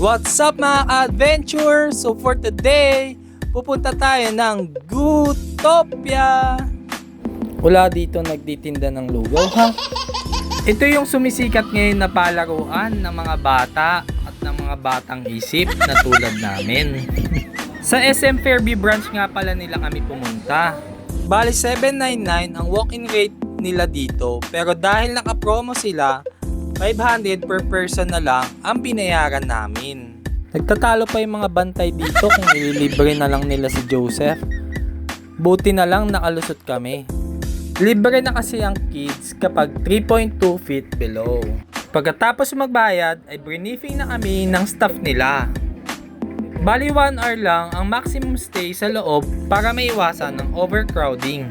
What's up mga ka-adventure? So for today, pupunta tayo ng Gootopia. Wala dito nagtitinda ng lugaw ha? Ito yung sumisikat ngayon na palaruan ng mga bata at ng mga batang isip na tulad namin. Sa SM Fairview branch nga pala nila kami pumunta. Bali $7.99 ang walk-in rate nila dito, pero dahil naka-promo sila, 500 per person na lang ang binayaran namin. Nagtatalo pa yung mga bantay dito kung ililibre na lang nila si Joseph. Buti na lang nakalusot kami. Libre na kasi ang kids kapag 3.2 feet below. Pagkatapos magbayad ay briefing na kami ng staff nila. Bali 1 hour lang ang maximum stay sa loob para maiwasan ng overcrowding.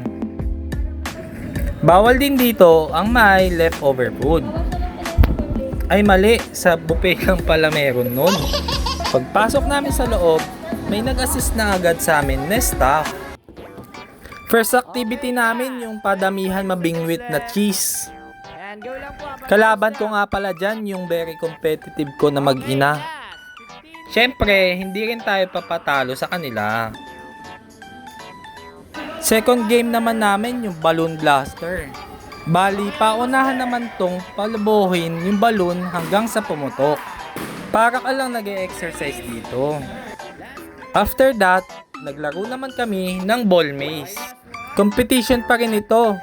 Bawal din dito ang may leftover food. Ay mali, sa buffet lang pala meron nun. Pagpasok namin sa loob, may nag-assist na agad sa amin na staff. First activity namin yung padamihan mabingwit na cheese. Kalaban ko nga pala dyan yung very competitive ko na mag-ina. Syempre, hindi rin tayo papatalo sa kanila. Second game naman namin yung balloon blaster. Bali, paunahan naman tong palubuhin yung balloon hanggang sa pumutok. Para ka lang nag-e-exercise dito. After that, naglaro naman kami ng ball maze. Competition pa rin ito.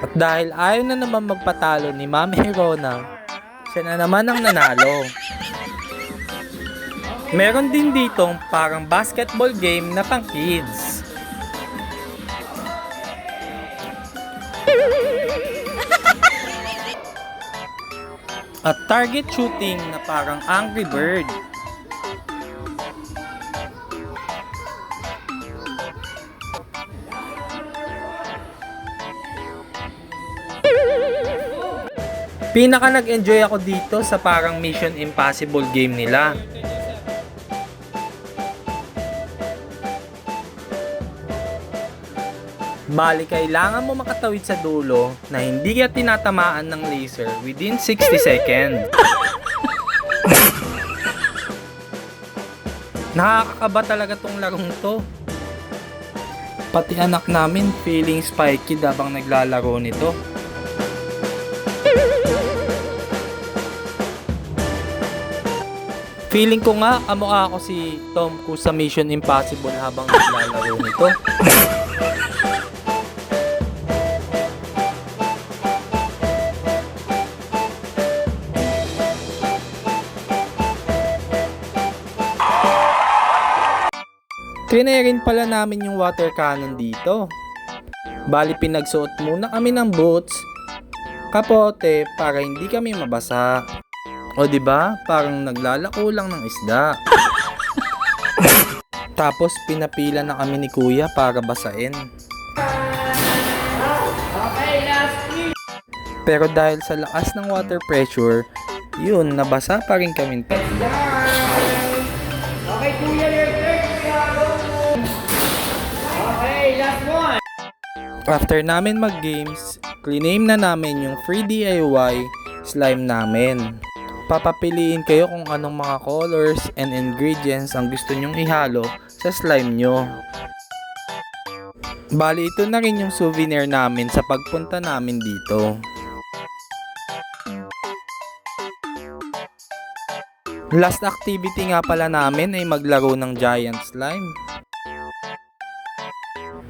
At dahil ayaw na naman magpatalo ni Mami Rona, siya na naman ang nanalo. Meron din ditong parang basketball game na pang kids. At target shooting na parang Angry Bird. Pinaka nag-enjoy ako dito sa parang Mission Impossible game nila. Bali, kailangan mo makatawid sa dulo na hindi ka tinatamaan ng laser within 60 seconds. Nakakakaba talaga tong larong to. Pati anak namin feeling spiky habang naglalaro nito. Feeling ko nga kamukha ako si Tom Cruise sa Mission Impossible habang naglalaro nito. Trinay rin pala namin yung water cannon dito. Bali, pinagsuot muna kami ng boots, kapote para hindi kami mabasa. O diba, parang naglalako lang ng isda. Tapos pinapila na kami ni Kuya para basain. Pero dahil sa lakas ng water pressure, yun, nabasa pa rin kami. Okay, Kuya, your turn. Okay, last one. After namin mag-games, clean na namin yung free DIY slime namin. Papapiliin kayo kung anong mga colors and ingredients ang gusto nyong ihalo sa slime nyo. Bali, ito na rin yung souvenir namin sa pagpunta namin dito. Last activity nga pala namin ay maglaro ng giant slime.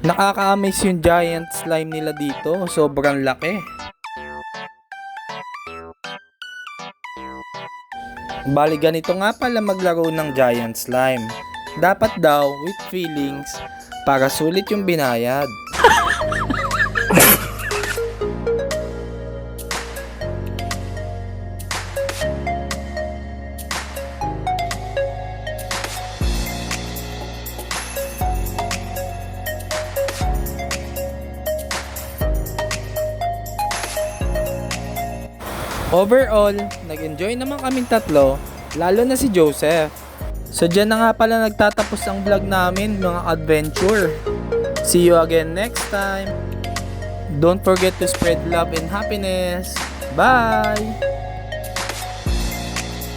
Nakaka-amaze yung giant slime nila dito, sobrang laki. Bali, ganito nga pala maglaro ng giant slime. Dapat daw with feelings para sulit yung binayad. Overall, nag-enjoy naman kaming tatlo, lalo na si Joseph. So dyan na nga pala nagtatapos ang vlog namin, mga adventure. See you again next time. Don't forget to spread love and happiness. Bye!